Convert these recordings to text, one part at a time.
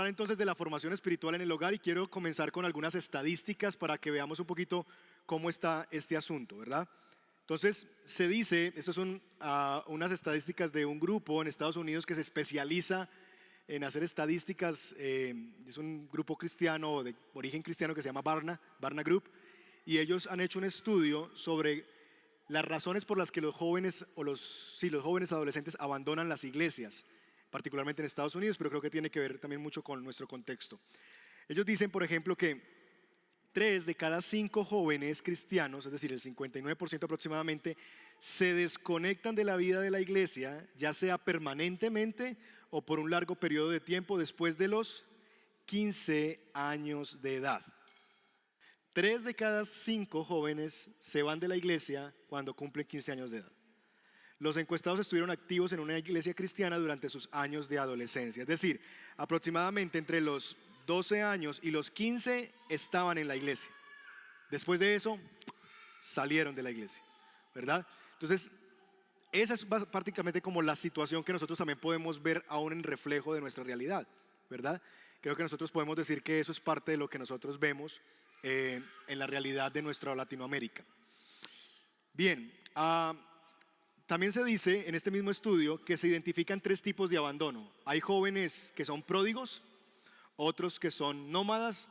hablar entonces de la formación espiritual en el hogar y quiero comenzar con algunas estadísticas para que veamos un poquito cómo está este asunto, ¿verdad? Entonces, se dice, estas son unas estadísticas de un grupo en Estados Unidos que se especializa en hacer estadísticas, es un grupo cristiano de origen cristiano que se llama Barna Group, y ellos han hecho un estudio sobre las razones por las que los jóvenes los jóvenes adolescentes abandonan las iglesias, particularmente en Estados Unidos, pero creo que tiene que ver también mucho con nuestro contexto. Ellos dicen, por ejemplo, que 3 de cada 5 jóvenes cristianos, es decir, el 59% aproximadamente, se desconectan de la vida de la iglesia, ya sea permanentemente o por un largo periodo de tiempo después de los 15 años de edad. 3 de cada 5 jóvenes se van de la iglesia cuando cumplen 15 años de edad. Los encuestados estuvieron activos en una iglesia cristiana durante sus años de adolescencia, es decir, aproximadamente entre los 12 años y los 15 estaban en la iglesia. Después de eso, salieron de la iglesia, ¿verdad? Entonces, esa es prácticamente como la situación que nosotros también podemos ver aún en reflejo de nuestra realidad, ¿verdad? Creo que nosotros podemos decir que eso es parte de lo que nosotros vemos en la realidad de nuestra Latinoamérica. Bien, también se dice en este mismo estudio que se identifican 3 tipos de abandono. Hay jóvenes que son pródigos, otros que son nómadas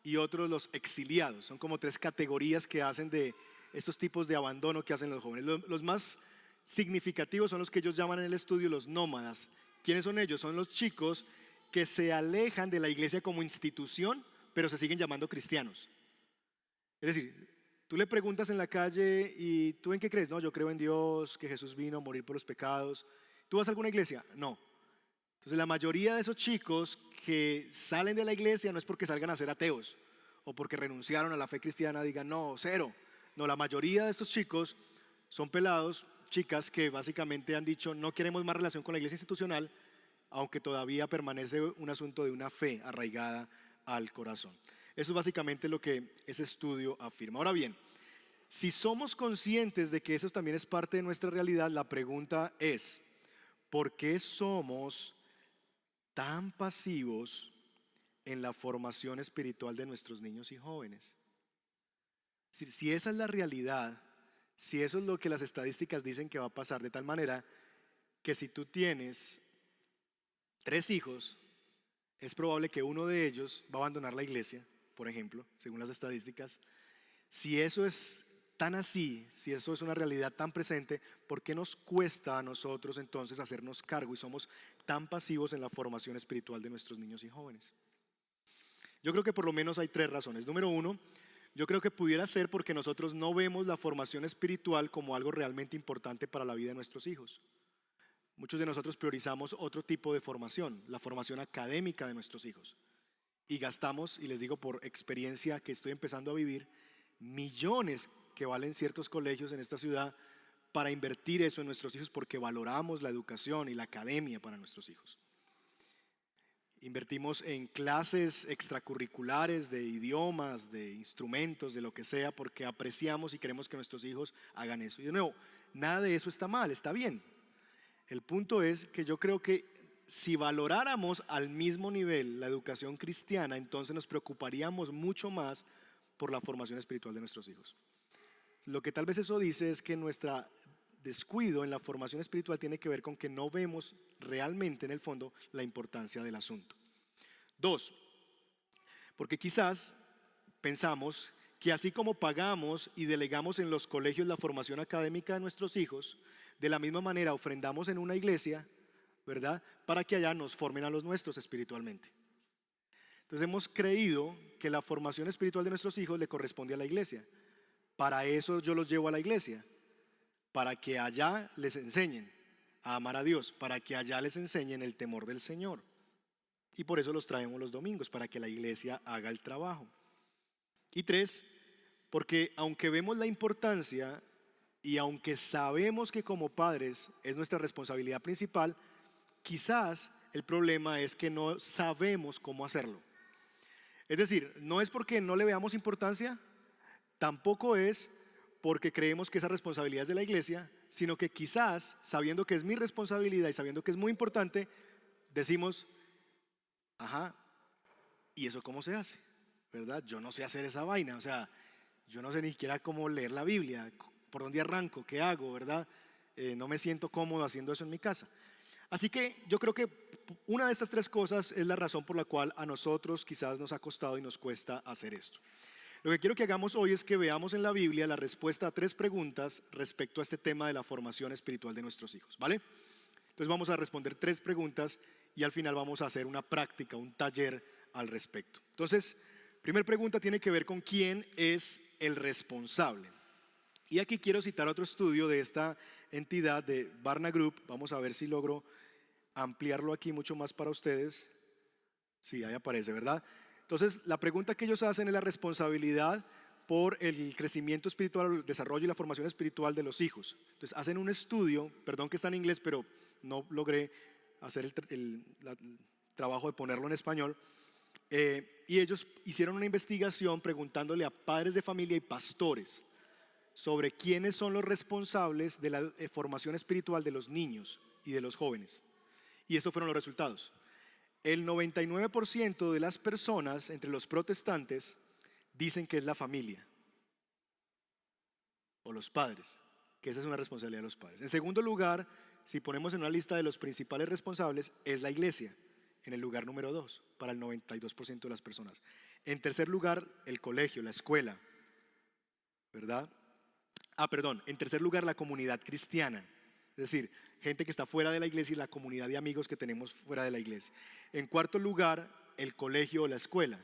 y otros los exiliados. Son como 3 categorías que hacen de estos tipos de abandono que hacen los jóvenes. Los más significativos son los que ellos llaman en el estudio los nómadas. ¿Quiénes son ellos? Son los chicos que se alejan de la iglesia como institución, pero se siguen llamando cristianos. Es decir, tú le preguntas en la calle, ¿y tú en qué crees? No, yo creo en Dios, que Jesús vino a morir por los pecados. ¿Tú vas a alguna iglesia? No. Entonces la mayoría de esos chicos que salen de la iglesia no es porque salgan a ser ateos o porque renunciaron a la fe cristiana, digan no, cero. No, la mayoría de estos chicos son pelados, chicas que básicamente han dicho no queremos más relación con la iglesia institucional, aunque todavía permanece un asunto de una fe arraigada al corazón. Eso es básicamente lo que ese estudio afirma. Ahora bien, si somos conscientes de que eso también es parte de nuestra realidad, la pregunta es, ¿por qué somos tan pasivos en la formación espiritual de nuestros niños y jóvenes? Es decir, si esa es la realidad, si eso es lo que las estadísticas dicen que va a pasar, de tal manera que si tú tienes 3 hijos, es probable que uno de ellos va a abandonar la iglesia, por ejemplo, según las estadísticas. Si eso es tan así, si eso es una realidad tan presente, ¿por qué nos cuesta a nosotros entonces hacernos cargo y somos tan pasivos en la formación espiritual de nuestros niños y jóvenes? Yo creo que por lo menos hay 3 razones. Número 1, yo creo que pudiera ser porque nosotros no vemos la formación espiritual como algo realmente importante para la vida de nuestros hijos. Muchos de nosotros priorizamos otro tipo de formación, la formación académica de nuestros hijos. Y gastamos, y les digo por experiencia que estoy empezando a vivir, millones que valen ciertos colegios en esta ciudad para invertir eso en nuestros hijos porque valoramos la educación y la academia para nuestros hijos. Invertimos en clases extracurriculares de idiomas, de instrumentos, de lo que sea, porque apreciamos y queremos que nuestros hijos hagan eso. Y de nuevo, nada de eso está mal, está bien. El punto es que yo creo que si valoráramos al mismo nivel la educación cristiana, entonces nos preocuparíamos mucho más por la formación espiritual de nuestros hijos. Lo que tal vez eso dice es que nuestro descuido en la formación espiritual tiene que ver con que no vemos realmente en el fondo la importancia del asunto. 2, porque quizás pensamos que así como pagamos y delegamos en los colegios la formación académica de nuestros hijos, de la misma manera ofrendamos en una iglesia, ¿verdad?, para que allá nos formen a los nuestros espiritualmente. Entonces hemos creído que la formación espiritual de nuestros hijos le corresponde a la iglesia. Para eso yo los llevo a la iglesia, para que allá les enseñen a amar a Dios, para que allá les enseñen el temor del Señor. Y por eso los traemos los domingos, para que la iglesia haga el trabajo. Y 3, porque aunque vemos la importancia y aunque sabemos que como padres es nuestra responsabilidad principal, quizás el problema es que no sabemos cómo hacerlo. Es decir, no es porque no le veamos importancia, tampoco es porque creemos que esa responsabilidad es de la iglesia, sino que quizás, sabiendo que es mi responsabilidad y sabiendo que es muy importante, decimos, ajá, ¿y eso cómo se hace? ¿Verdad? Yo no sé hacer esa vaina, o sea, yo no sé ni siquiera cómo leer la Biblia, por dónde arranco, qué hago, ¿verdad? No me siento cómodo haciendo eso en mi casa. Así que yo creo que una de estas tres cosas es la razón por la cual a nosotros quizás nos ha costado y nos cuesta hacer esto. Lo que quiero que hagamos hoy es que veamos en la Biblia la respuesta a tres preguntas respecto a este tema de la formación espiritual de nuestros hijos, ¿vale? Entonces vamos a responder tres preguntas y al final vamos a hacer una práctica, un taller al respecto. Entonces, primera pregunta tiene que ver con quién es el responsable. Y aquí quiero citar otro estudio de esta entidad de Barna Group. Vamos a ver si logro ampliarlo aquí mucho más para ustedes. Sí, ahí aparece, ¿verdad? Entonces, la pregunta que ellos hacen es la responsabilidad por el crecimiento espiritual, el desarrollo y la formación espiritual de los hijos. Entonces, hacen un estudio, perdón que está en inglés, pero no logré hacer el trabajo de ponerlo en español. Y ellos hicieron una investigación preguntándole a padres de familia y pastores sobre quiénes son los responsables de la formación espiritual de los niños y de los jóvenes. Y estos fueron los resultados. El 99% de las personas entre los protestantes dicen que es la familia o los padres, que esa es una responsabilidad de los padres. En segundo lugar, si ponemos en una lista de los principales responsables, es la iglesia, en el lugar número 2, para el 92% de las personas. En tercer lugar, el colegio, la escuela, ¿verdad? En tercer lugar, la comunidad cristiana, es decir, gente que está fuera de la iglesia y la comunidad de amigos que tenemos fuera de la iglesia. En cuarto lugar, el colegio o la escuela.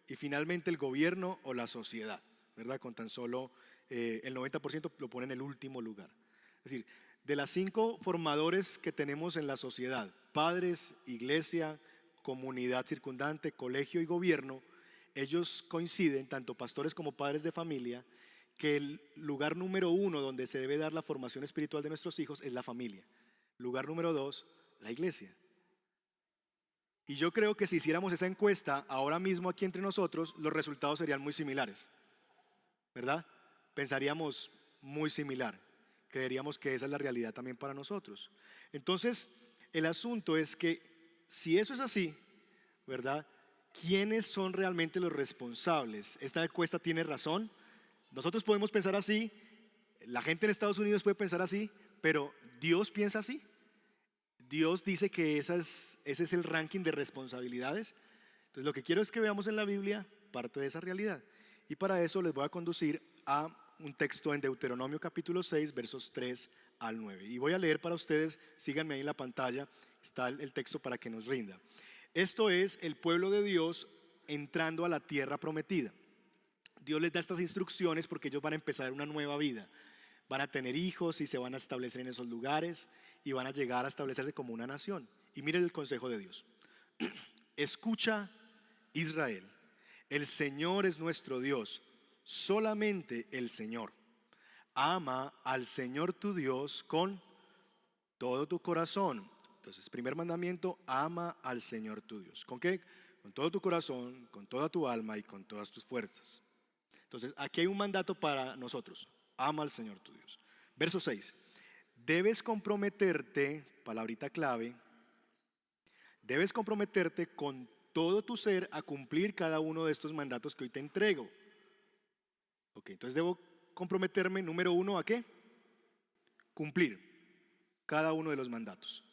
Y finalmente el gobierno o la sociedad, ¿verdad? Con tan solo el 90% lo pone en el último lugar. Es decir, de las 5 formadores que tenemos en la sociedad, padres, iglesia, comunidad circundante, colegio y gobierno, ellos coinciden, tanto pastores como padres de familia, que el lugar número 1 donde se debe dar la formación espiritual de nuestros hijos es la familia. Lugar número 2, la iglesia. Y yo creo que si hiciéramos esa encuesta ahora mismo aquí entre nosotros, los resultados serían muy similares, ¿verdad? Pensaríamos muy similar. Creeríamos que esa es la realidad también para nosotros. Entonces, el asunto es que si eso es así, ¿verdad? ¿Quiénes son realmente los responsables? ¿Esta encuesta tiene razón? Nosotros podemos pensar así, la gente en Estados Unidos puede pensar así, pero Dios piensa así. Dios dice que ese es el ranking de responsabilidades. Entonces lo que quiero es que veamos en la Biblia parte de esa realidad. Y para eso les voy a conducir a un texto en Deuteronomio capítulo 6, versos 3 al 9. Y voy a leer para ustedes, síganme ahí en la pantalla, está el texto para que nos rinda. Esto es el pueblo de Dios entrando a la tierra prometida. Dios les da estas instrucciones porque ellos van a empezar una nueva vida. Van a tener hijos y se van a establecer en esos lugares y van a llegar a establecerse como una nación. Y miren el consejo de Dios. Escucha, Israel, el Señor es nuestro Dios, solamente el Señor. Ama al Señor tu Dios con todo tu corazón. Entonces, primer mandamiento, ama al Señor tu Dios. ¿Con qué? Con todo tu corazón, con toda tu alma y con todas tus fuerzas. Entonces, aquí hay un mandato para nosotros. Ama al Señor tu Dios. Verso 6. Debes comprometerte, palabrita clave, debes comprometerte con todo tu ser a cumplir cada uno de estos mandatos que hoy te entrego. Ok, entonces debo comprometerme, número 1, ¿a qué? Cumplir cada uno de los mandatos.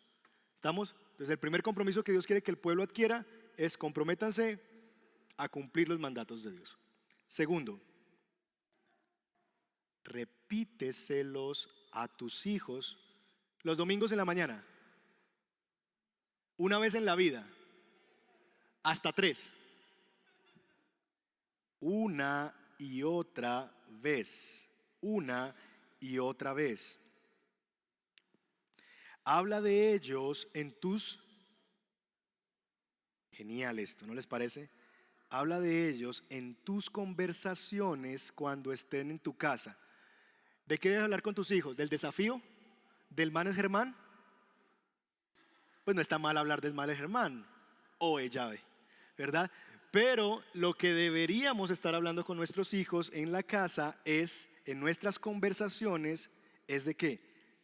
¿Estamos? Entonces el primer compromiso que Dios quiere que el pueblo adquiera es comprométanse a cumplir los mandatos de Dios. Segundo, repíteselos a tus hijos los domingos en la mañana, una vez en la vida, hasta 3, una y otra vez, una y otra vez. Habla de ellos en tus, genial esto, ¿no les parece? Habla de ellos en tus conversaciones cuando estén en tu casa. ¿De qué debes hablar con tus hijos? ¿Del desafío? ¿Del Manes Germán? Pues no está mal hablar del Manes Germán o el llave, ¿verdad? Pero lo que deberíamos estar hablando con nuestros hijos en la casa es, en nuestras conversaciones, es de qué?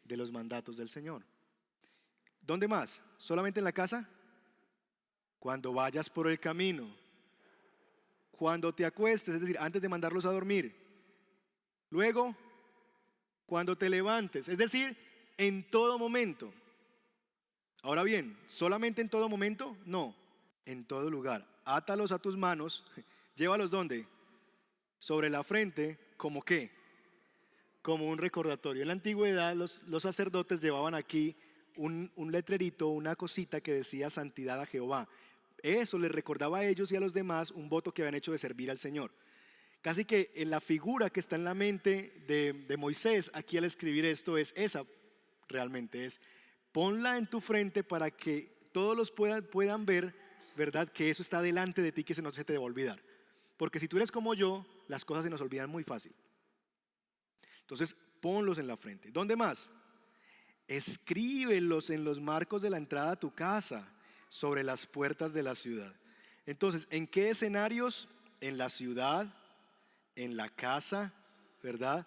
De los mandatos del Señor. ¿Dónde más? ¿Solamente en la casa? Cuando vayas por el camino, cuando te acuestes, es decir, antes de mandarlos a dormir. Luego, cuando te levantes, es decir, en todo momento. Ahora bien, ¿solamente en todo momento? No, en todo lugar. Átalos a tus manos, llévalos ¿dónde? Sobre la frente, ¿como qué? Como un recordatorio. En la antigüedad los sacerdotes llevaban aquí un letrerito, una cosita que decía santidad a Jehová. Eso les recordaba a ellos y a los demás un voto que habían hecho de servir al Señor. Casi que en la figura que está en la mente de Moisés aquí al escribir esto es esa, realmente es, ponla en tu frente para que todos los puedan ver, ¿verdad? Que eso está delante de ti, que no se te debe olvidar. Porque si tú eres como yo, las cosas se nos olvidan muy fácil. Entonces, ponlos en la frente. ¿Dónde más? Escríbelos en los marcos de la entrada a tu casa, sobre las puertas de la ciudad. Entonces, ¿en qué escenarios? En la ciudad, en la casa, ¿verdad?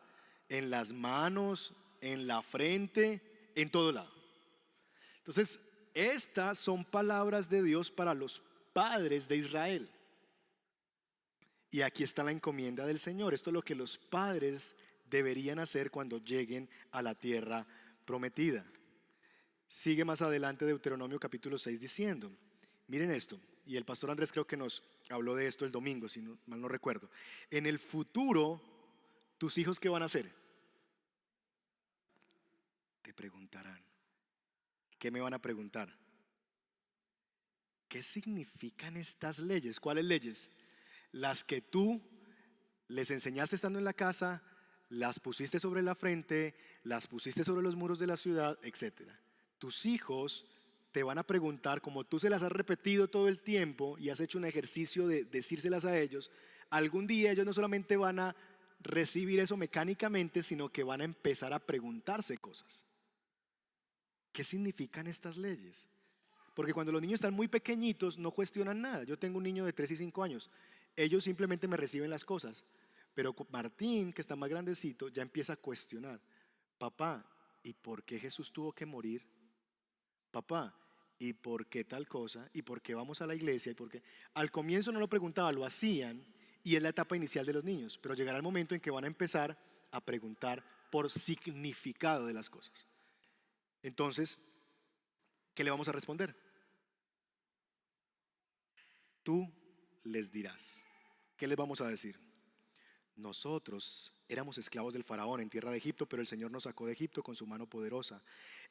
En las manos, en la frente, en todo lado. Entonces, estas son palabras de Dios para los padres de Israel. Y aquí está la encomienda del Señor. Esto es lo que los padres deberían hacer cuando lleguen a la tierra prometida. Sigue más adelante Deuteronomio capítulo 6 diciendo, miren esto, y el pastor Andrés creo que nos habló de esto el domingo, si no, mal no recuerdo. En el futuro, ¿tus hijos qué van a hacer? Te preguntarán. ¿Qué me van a preguntar? ¿Qué significan estas leyes? ¿Cuáles leyes? Las que tú les enseñaste estando en la casa, las pusiste sobre la frente, las pusiste sobre los muros de la ciudad, etcétera. Tus hijos te van a preguntar, como tú se las has repetido todo el tiempo y has hecho un ejercicio de decírselas a ellos, algún día ellos no solamente van a recibir eso mecánicamente, sino que van a empezar a preguntarse cosas. ¿Qué significan estas leyes? Porque cuando los niños están muy pequeñitos no cuestionan nada. Yo tengo un niño de 3 y 5 años. Ellos simplemente me reciben las cosas. Pero Martín, que está más grandecito, ya empieza a cuestionar. Papá, ¿y por qué Jesús tuvo que morir? Papá, ¿y por qué tal cosa? ¿Y por qué vamos a la iglesia? ¿Y por qué? Al comienzo no lo preguntaba, lo hacían y es la etapa inicial de los niños. Pero llegará el momento en que van a empezar a preguntar por significado de las cosas. Entonces, ¿qué le vamos a responder? Tú les dirás. ¿Qué les vamos a decir? Nosotros éramos esclavos del faraón en tierra de Egipto, pero el Señor nos sacó de Egipto con su mano poderosa.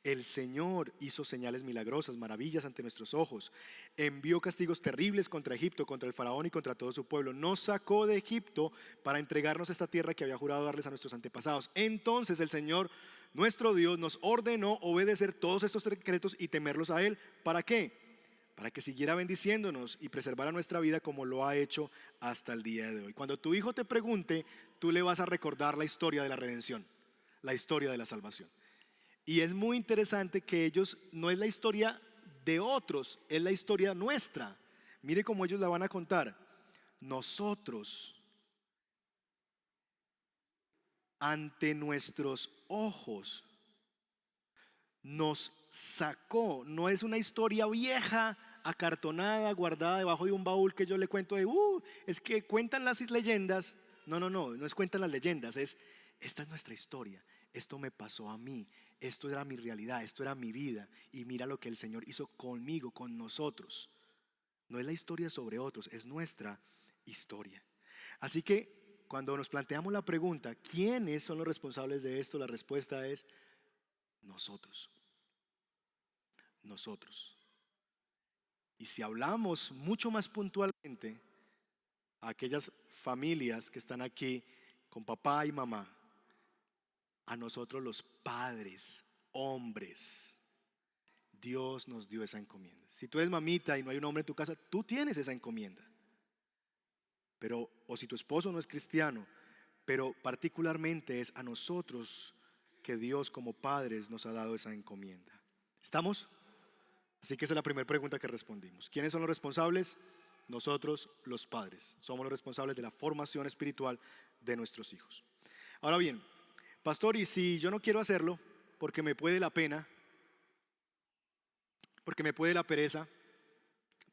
El Señor hizo señales milagrosas, maravillas ante nuestros ojos. Envió castigos terribles contra Egipto, contra el faraón y contra todo su pueblo. Nos sacó de Egipto para entregarnos esta tierra que había jurado darles a nuestros antepasados. Entonces el Señor, nuestro Dios, nos ordenó obedecer todos estos decretos y temerlos a Él. ¿Para qué? Para que siguiera bendiciéndonos y preservara nuestra vida como lo ha hecho hasta el día de hoy. Cuando tu hijo te pregunte, tú le vas a recordar la historia de la redención, la historia de la salvación. Y es muy interesante que ellos, no es la historia de otros, es la historia nuestra. Mire cómo ellos la van a contar. Nosotros, ante nuestros ojos, nos sacó. No es una historia vieja, acartonada, guardada debajo de un baúl que yo le cuento de, es que cuentan las leyendas. No es cuentan las leyendas, esta es nuestra historia. Esto me pasó a mí, esto era mi realidad, esto era mi vida. Y mira lo que el Señor hizo conmigo, con nosotros. No es la historia sobre otros, es nuestra historia. Así que cuando nos planteamos la pregunta, ¿quiénes son los responsables de esto? La respuesta es nosotros. Nosotros. Y si hablamos mucho más puntualmente a aquellas familias que están aquí con papá y mamá, a nosotros los padres, hombres, Dios nos dio esa encomienda. Si tú eres mamita y no hay un hombre en tu casa, tú tienes esa encomienda. Pero, o si tu esposo no es cristiano, pero particularmente es a nosotros que Dios como padres nos ha dado esa encomienda. ¿Estamos? Así que esa es la primera pregunta que respondimos. ¿Quiénes son los responsables? Nosotros, los padres. Somos los responsables de la formación espiritual de nuestros hijos. Ahora bien, pastor, y si yo no quiero hacerlo porque me puede la pena, porque me puede la pereza,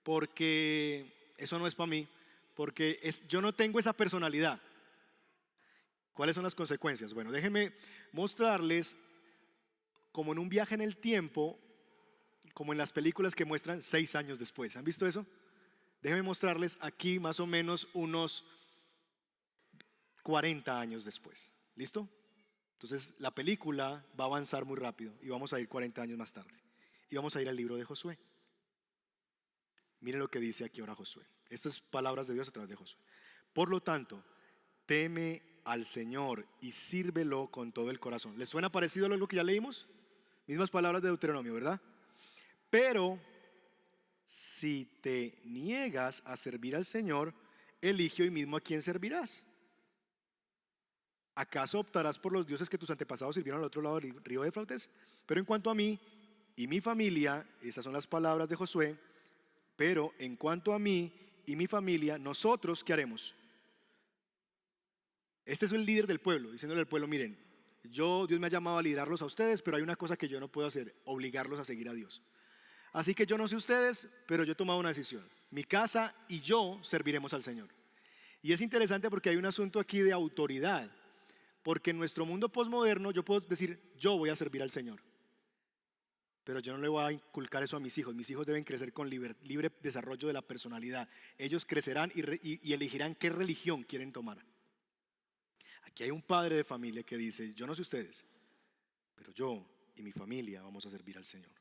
porque eso no es para mí, porque yo no tengo esa personalidad. ¿Cuáles son las consecuencias? Bueno, déjenme mostrarles como en un viaje en el tiempo, como en las películas que muestran 6 años después. ¿Han visto eso? Déjenme mostrarles aquí más o menos unos 40 años después. ¿Listo? Entonces la película va a avanzar muy rápido y vamos a ir 40 años más tarde. Y vamos a ir al libro de Josué. Miren lo que dice aquí ahora Josué. Estas es palabras de Dios a través de Josué. Por lo tanto, teme al Señor y sírvelo con todo el corazón. ¿Les suena parecido a lo que ya leímos? Mismas palabras de Deuteronomio, ¿verdad? Pero si te niegas a servir al Señor, elige hoy mismo a quién servirás. ¿Acaso optarás por los dioses que tus antepasados sirvieron al otro lado del río Éufrates? Pero en cuanto a mí y mi familia, esas son las palabras de Josué, pero en cuanto a mí y mi familia, nosotros, ¿qué haremos? Este es el líder del pueblo, diciéndole al pueblo, miren, Dios me ha llamado a liderarlos a ustedes, pero hay una cosa que yo no puedo hacer, obligarlos a seguir a Dios. Así que yo no sé ustedes, pero yo he tomado una decisión. Mi casa y yo serviremos al Señor. Y es interesante porque hay un asunto aquí de autoridad. Porque en nuestro mundo posmoderno yo puedo decir, yo voy a servir al Señor. Pero yo no le voy a inculcar eso a mis hijos. Mis hijos deben crecer con libre desarrollo de la personalidad. Ellos crecerán y elegirán qué religión quieren tomar. Aquí hay un padre de familia que dice, yo no sé ustedes, pero yo y mi familia vamos a servir al Señor.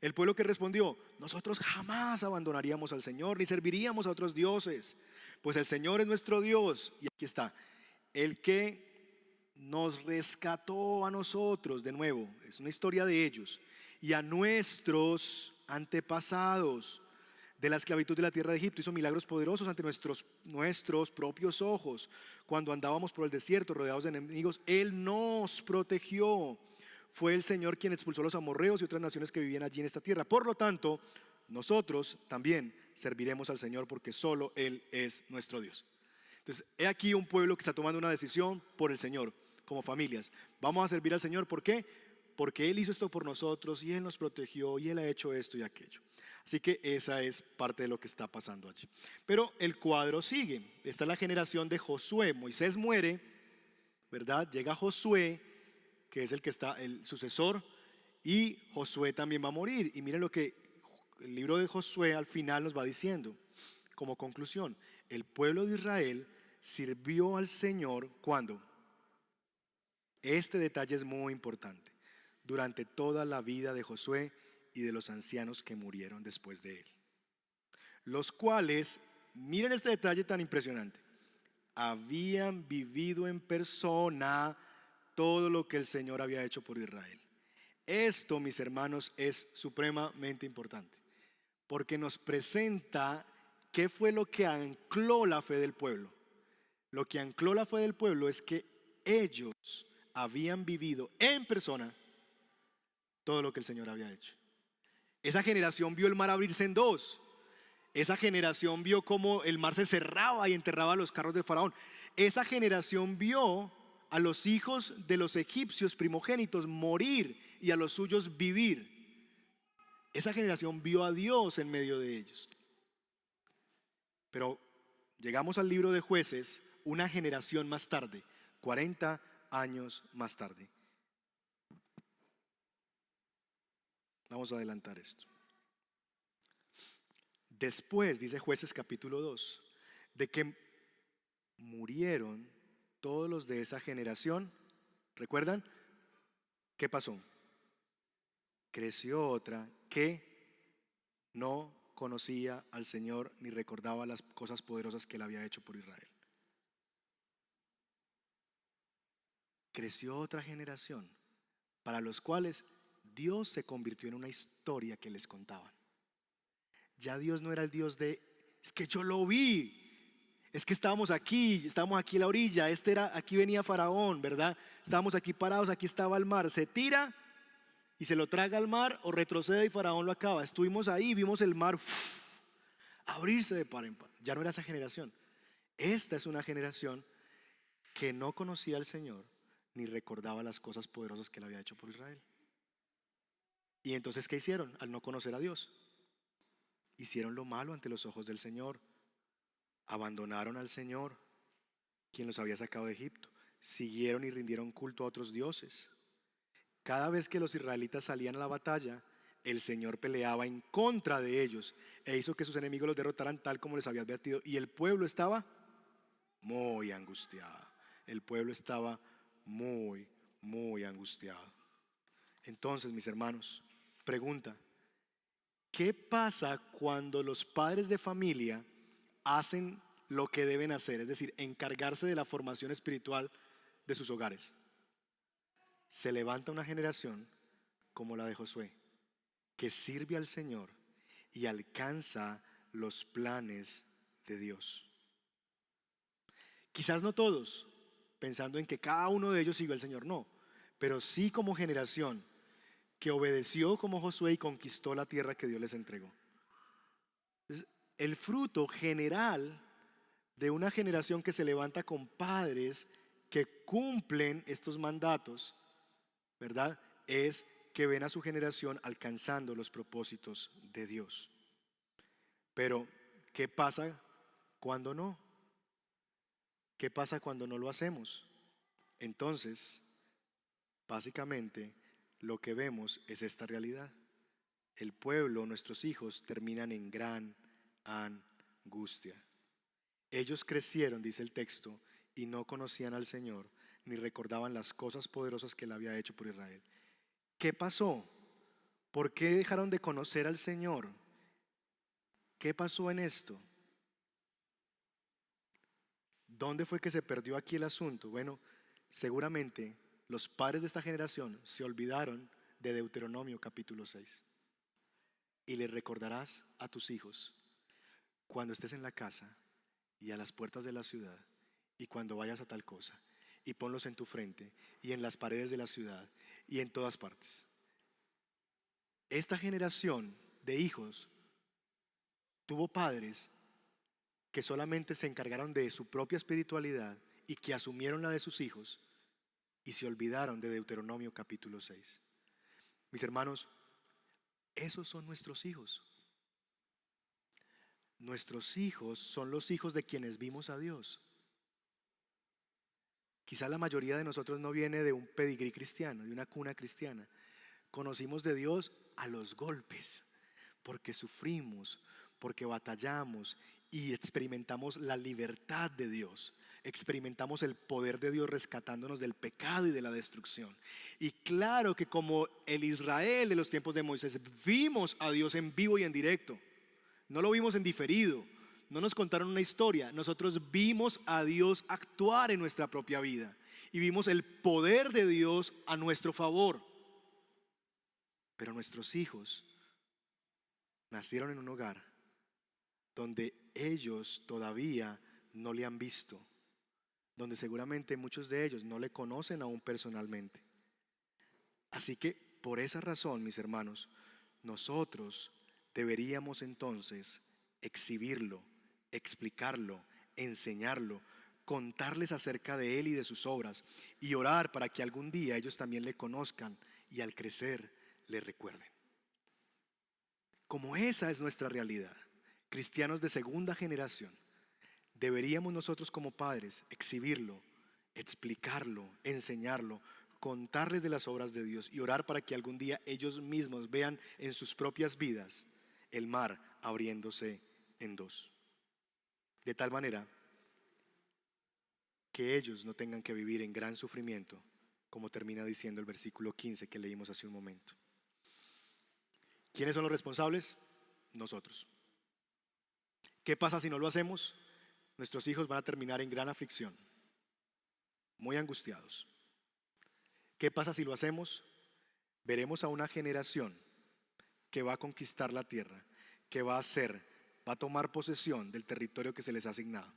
El pueblo que respondió, nosotros jamás abandonaríamos al Señor ni serviríamos a otros dioses, pues el Señor es nuestro Dios. Y aquí está, el que nos rescató a nosotros, de nuevo, es una historia de ellos, y a nuestros antepasados de la esclavitud de la tierra de Egipto. Hizo milagros poderosos ante nuestros propios ojos. Cuando andábamos por el desierto rodeados de enemigos, Él nos protegió. Fue el Señor quien expulsó a los amorreos y otras naciones que vivían allí en esta tierra. Por lo tanto, nosotros también serviremos al Señor porque solo Él es nuestro Dios. Entonces, he aquí un pueblo que está tomando una decisión por el Señor, como familias. Vamos a servir al Señor, ¿por qué? Porque Él hizo esto por nosotros y Él nos protegió y Él ha hecho esto y aquello. Así que esa es parte de lo que está pasando allí. Pero el cuadro sigue. Esta es la generación de Josué. Moisés muere, ¿verdad? Llega Josué, que es el que está, el sucesor, y Josué también va a morir. Y miren lo que el libro de Josué al final nos va diciendo como conclusión. El pueblo de Israel sirvió al Señor cuando. Este detalle es muy importante. Durante toda la vida de Josué y de los ancianos que murieron después de él. Los cuales, miren este detalle tan impresionante, habían vivido en persona todo lo que el Señor había hecho por Israel. Esto, mis hermanos, es supremamente importante, porque nos presenta qué fue lo que ancló la fe del pueblo. Lo que ancló la fe del pueblo es que ellos habían vivido en persona todo lo que el Señor había hecho. Esa generación vio el mar abrirse en dos. Esa generación vio cómo el mar se cerraba y enterraba los carros del faraón. Esa generación vio a los hijos de los egipcios primogénitos morir y a los suyos vivir. Esa generación vio a Dios en medio de ellos. Pero llegamos al libro de Jueces una generación más tarde, 40 años más tarde. Vamos a adelantar esto. Después, dice Jueces capítulo 2, de que murieron todos los de esa generación, ¿recuerdan? ¿Qué pasó? Creció otra que no conocía al Señor ni recordaba las cosas poderosas que Él había hecho por Israel. Creció otra generación para los cuales Dios se convirtió en una historia que les contaban. Ya Dios no era el Dios de, es que yo lo vi, es que estábamos aquí en la orilla, aquí venía Faraón, ¿verdad? Estábamos aquí parados, aquí estaba el mar, se tira y se lo traga al mar o retrocede y Faraón lo acaba. Estuvimos ahí, vimos el mar abrirse de par en par. Ya no era esa generación. Esta es una generación que no conocía al Señor ni recordaba las cosas poderosas que Él había hecho por Israel. Y entonces, ¿qué hicieron al no conocer a Dios? Hicieron lo malo ante los ojos del Señor. abandonaron al Señor, quien los había sacado de Egipto. Siguieron y rindieron culto a otros dioses. Cada vez que los israelitas salían a la batalla, el Señor peleaba en contra de ellos e hizo que sus enemigos los derrotaran tal como les había advertido. Y el pueblo estaba muy angustiado. El pueblo estaba muy angustiado. Entonces, mis hermanos, pregunta: ¿qué pasa cuando los padres de familia hacen lo que deben hacer? Es decir, encargarse de la formación espiritual de sus hogares. Se levanta una generación como la de Josué, que sirve al Señor y alcanza los planes de Dios. Quizás no todos, pensando en que cada uno de ellos siguió al Señor, no, pero sí como generación que obedeció como Josué y conquistó la tierra que Dios les entregó. Entonces, el fruto general de una generación que se levanta con padres que cumplen estos mandatos, ¿verdad?, es que ven a su generación alcanzando los propósitos de Dios. Pero, ¿qué pasa cuando no? ¿Qué pasa cuando no lo hacemos? Entonces, básicamente, lo que vemos es esta realidad. El pueblo, nuestros hijos, terminan en gran angustia. Ellos crecieron, dice el texto, y no conocían al Señor, ni recordaban las cosas poderosas que Él había hecho por Israel. ¿Qué pasó? ¿Por qué dejaron de conocer al Señor? ¿Qué pasó en esto? ¿Dónde fue que se perdió aquí el asunto? Bueno, seguramente los padres de esta generación se olvidaron de Deuteronomio capítulo 6. Y le recordarás a tus hijos cuando estés en la casa y a las puertas de la ciudad, y cuando vayas a tal cosa, y ponlos en tu frente y en las paredes de la ciudad y en todas partes. Esta generación de hijos tuvo padres que solamente se encargaron de su propia espiritualidad y que asumieron la de sus hijos y se olvidaron de Deuteronomio capítulo 6. Mis hermanos, esos son nuestros hijos. Nuestros hijos son los hijos de quienes vimos a Dios. Quizá la mayoría de nosotros no viene de un pedigrí cristiano, de una cuna cristiana. Conocimos de Dios a los golpes, porque sufrimos, porque batallamos y experimentamos la libertad de Dios. Experimentamos el poder de Dios rescatándonos del pecado y de la destrucción. Y claro que como el Israel de los tiempos de Moisés, vimos a Dios en vivo y en directo. No lo vimos en diferido, no nos contaron una historia. Nosotros vimos a Dios actuar en nuestra propia vida y vimos el poder de Dios a nuestro favor. Pero nuestros hijos nacieron en un hogar donde ellos todavía no le han visto, donde seguramente muchos de ellos no le conocen aún personalmente. Así que por esa razón, mis hermanos, nosotros deberíamos entonces exhibirlo, explicarlo, enseñarlo, contarles acerca de Él y de sus obras y orar para que algún día ellos también le conozcan y al crecer le recuerden. Como esa es nuestra realidad, cristianos de segunda generación, deberíamos nosotros como padres exhibirlo, explicarlo, enseñarlo, contarles de las obras de Dios y orar para que algún día ellos mismos vean en sus propias vidas el mar abriéndose en dos. De tal manera que ellos no tengan que vivir en gran sufrimiento, como termina diciendo el versículo 15 que leímos hace un momento. ¿Quiénes son los responsables? Nosotros. ¿Qué pasa si no lo hacemos? Nuestros hijos van a terminar en gran aflicción, muy angustiados. ¿Qué pasa si lo hacemos? Veremos a una generación que va a conquistar la tierra, que va a tomar posesión del territorio que se les ha asignado.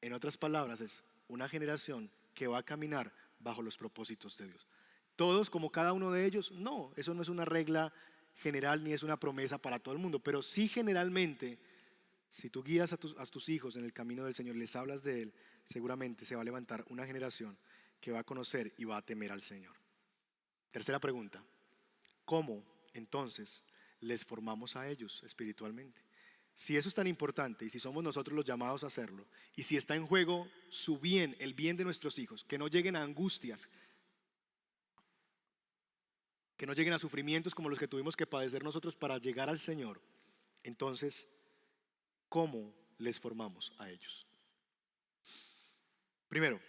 En otras palabras, es una generación que va a caminar bajo los propósitos de Dios. ¿Todos como cada uno de ellos? No, eso no es una regla general ni es una promesa para todo el mundo, pero sí generalmente, si tú guías a tus hijos en el camino del Señor, les hablas de Él, seguramente se va a levantar una generación que va a conocer y va a temer al Señor. Tercera pregunta: ¿cómo entonces les formamos a ellos espiritualmente? Si eso es tan importante y si somos nosotros los llamados a hacerlo, y si está en juego su bien, el bien de nuestros hijos, que no lleguen a angustias, que no lleguen a sufrimientos como los que tuvimos que padecer nosotros para llegar al Señor, entonces, ¿cómo les formamos a ellos? Primero,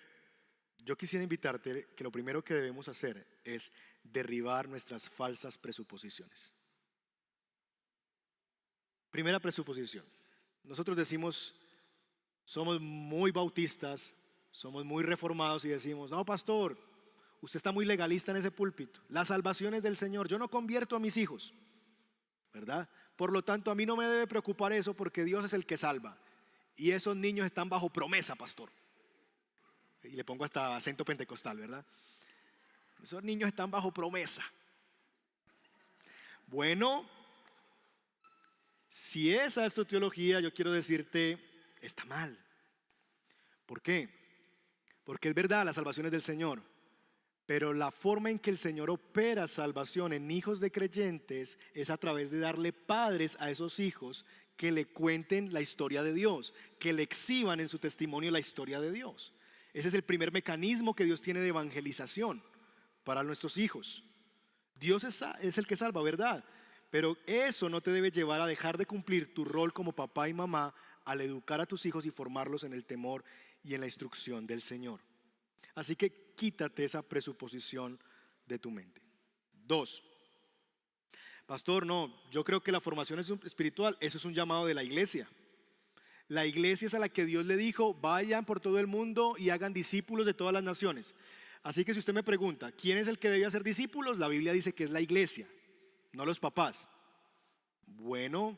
yo quisiera invitarte que lo primero que debemos hacer es derribar nuestras falsas presuposiciones. Primera presuposición. Nosotros decimos, somos muy bautistas, somos muy reformados y decimos, no, pastor, usted está muy legalista en ese púlpito. La salvación es del Señor, yo no convierto a mis hijos, ¿verdad? Por lo tanto, a mí no me debe preocupar eso porque Dios es el que salva. Y esos niños están bajo promesa, pastor. Y le pongo hasta acento pentecostal, ¿verdad? Esos niños están bajo promesa. Bueno, si esa es tu teología, yo quiero decirte, está mal. ¿Por qué? Porque es verdad, la salvación es del Señor. Pero la forma en que el Señor opera salvación en hijos de creyentes es a través de darle padres a esos hijos que le cuenten la historia de Dios, que le exhiban en su testimonio la historia de Dios. Ese es el primer mecanismo que Dios tiene de evangelización para nuestros hijos. Dios es el que salva, ¿verdad? Pero eso no te debe llevar a dejar de cumplir tu rol como papá y mamá al educar a tus hijos y formarlos en el temor y en la instrucción del Señor. Así que quítate esa presuposición de tu mente. 2. Pastor, no, yo creo que la formación espiritual, eso es un llamado de la iglesia. La iglesia es a la que Dios le dijo, vayan por todo el mundo y hagan discípulos de todas las naciones. Así que si usted me pregunta, ¿quién es el que debe hacer discípulos? La Biblia dice que es la iglesia, no los papás. Bueno,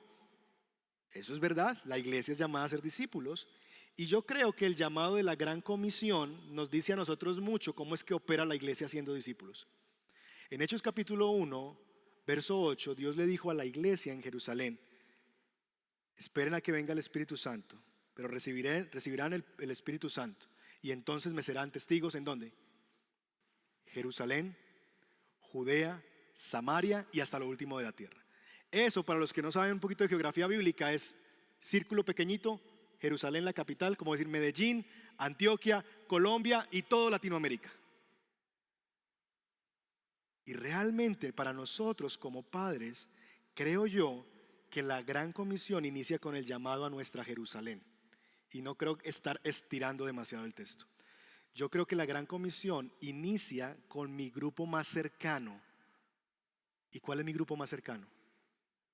eso es verdad, la iglesia es llamada a ser discípulos. Y yo creo que el llamado de la Gran Comisión nos dice a nosotros mucho cómo es que opera la iglesia haciendo discípulos. En Hechos capítulo 1, verso 8, Dios le dijo a la iglesia en Jerusalén, esperen a que venga el Espíritu Santo, pero recibirán el Espíritu Santo. Y entonces me serán testigos ¿en dónde? Jerusalén, Judea, Samaria y hasta lo último de la tierra. Eso, para los que no saben un poquito de geografía bíblica, es círculo pequeñito, Jerusalén la capital, como decir Medellín, Antioquia, Colombia y todo Latinoamérica. Y realmente para nosotros como padres, creo yo que la Gran Comisión inicia con el llamado a nuestra Jerusalén. Y no creo estar estirando demasiado el texto. Yo creo que la Gran Comisión inicia con mi grupo más cercano. ¿Y cuál es mi grupo más cercano?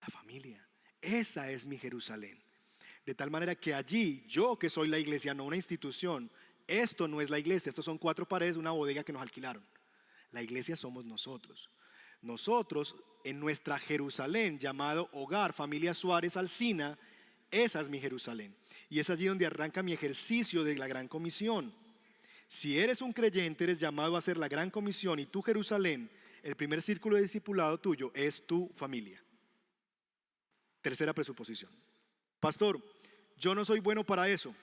La familia. Esa es mi Jerusalén. De tal manera que allí, yo que soy la iglesia, no una institución, esto no es la iglesia, estos son 4 paredes de una bodega que nos alquilaron. La iglesia somos nosotros. Nosotros en nuestra Jerusalén, llamado hogar, familia Suárez Alsina, esa es mi Jerusalén. Y es allí donde arranca mi ejercicio de la Gran Comisión. Si eres un creyente, eres llamado a hacer la Gran Comisión y tu Jerusalén, el primer círculo de discipulado tuyo es tu familia. Tercera presuposición. Pastor, yo no soy bueno para eso.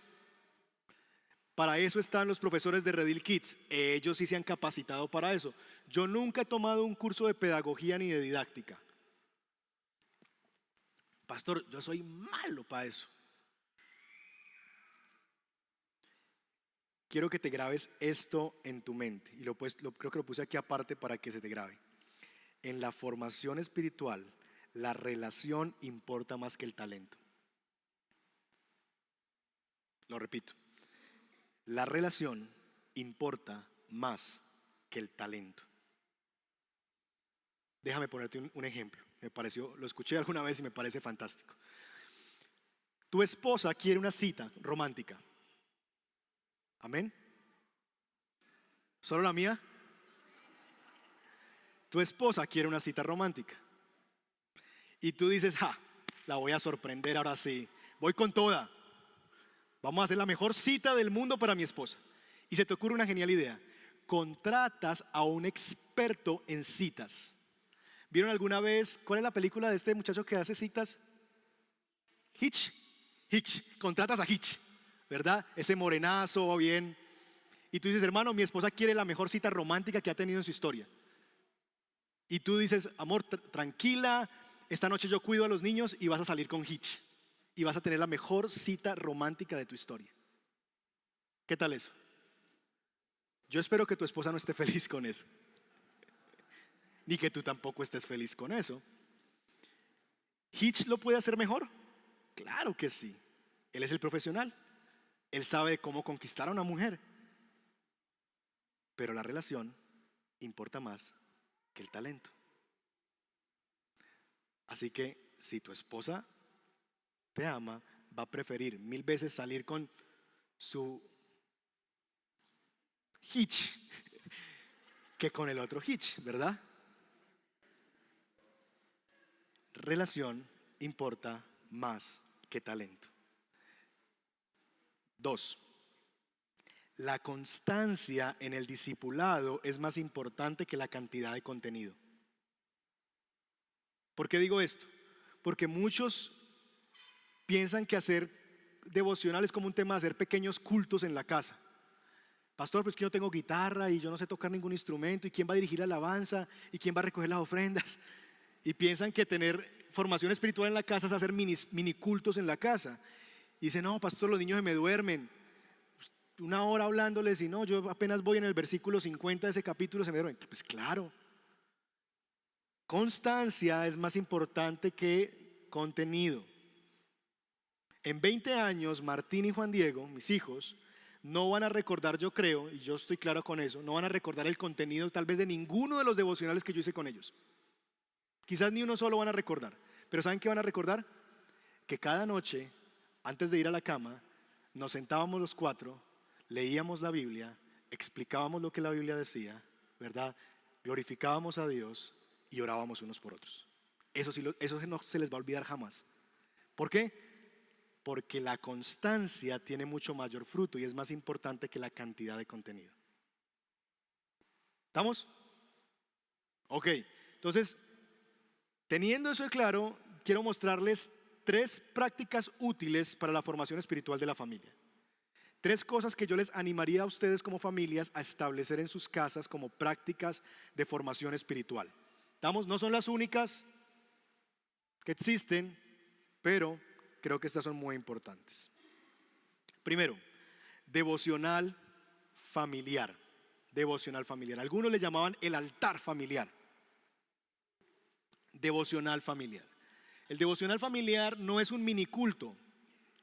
Para eso están los profesores de Redil Kids. Ellos sí se han capacitado para eso. Yo nunca he tomado un curso de pedagogía ni de didáctica. Pastor, yo soy malo para eso. Quiero que te grabes esto en tu mente. Y creo que lo puse aquí aparte para que se te grabe. En la formación espiritual, la relación importa más que el talento. Lo repito, la relación importa más que el talento. Déjame ponerte un ejemplo. Lo escuché alguna vez y me parece fantástico. Tu esposa quiere una cita romántica. ¿Amén? ¿Solo la mía? Tu esposa quiere una cita romántica. Y tú dices, la voy a sorprender ahora sí. Voy con toda. Vamos a hacer la mejor cita del mundo para mi esposa. Y se te ocurre una genial idea. Contratas a un experto en citas. ¿Vieron alguna vez cuál es la película de este muchacho que hace citas? Hitch. Contratas a Hitch, ¿verdad? Ese morenazo, bien. Y tú dices, hermano, mi esposa quiere la mejor cita romántica que ha tenido en su historia. Y tú dices, amor, tranquila, esta noche yo cuido a los niños y vas a salir con Hitch. y vas a tener la mejor cita romántica de tu historia. ¿Qué tal eso? Yo espero que tu esposa no esté feliz con eso, ni que tú tampoco estés feliz con eso. ¿Hitch lo puede hacer mejor? Claro que sí. Él es el profesional. Él sabe cómo conquistar a una mujer. Pero la relación importa más que el talento. Así que si tu esposa te ama, va a preferir 1000 veces salir con su Hitch que con el otro Hitch, ¿verdad? Relación importa más que talento. 2. La constancia en el discipulado es más importante que la cantidad de contenido. ¿Por qué digo esto? Porque muchos piensan que hacer devocional es como un tema de hacer pequeños cultos en la casa. Pastor, pues que yo no tengo guitarra y yo no sé tocar ningún instrumento, y quién va a dirigir la alabanza y quién va a recoger las ofrendas. Y piensan que tener formación espiritual en la casa es hacer mini cultos en la casa. Y dicen, no, pastor, los niños se me duermen. Una hora hablándoles y no, yo apenas voy en el versículo 50 de ese capítulo, se me duermen. Pues claro, constancia es más importante que contenido. En 20 años, Martín y Juan Diego, mis hijos, no van a recordar, yo creo, y yo estoy claro con eso, no van a recordar el contenido tal vez de ninguno de los devocionales que yo hice con ellos. Quizás ni uno solo van a recordar, pero ¿saben qué van a recordar? Que cada noche, antes de ir a la cama, nos sentábamos los 4, leíamos la Biblia, explicábamos lo que la Biblia decía, ¿verdad? Glorificábamos a Dios y orábamos unos por otros. Eso no se les va a olvidar jamás. ¿Por qué? Porque la constancia tiene mucho mayor fruto y es más importante que la cantidad de contenido. ¿Estamos? Ok, entonces, teniendo eso claro, quiero mostrarles 3 prácticas útiles para la formación espiritual de la familia. 3 cosas que yo les animaría a ustedes como familias a establecer en sus casas como prácticas de formación espiritual. ¿Estamos? No son las únicas que existen, pero creo que estas son muy importantes. Primero, devocional familiar. Devocional familiar. Algunos le llamaban el altar familiar. Devocional familiar. El devocional familiar no es un mini culto,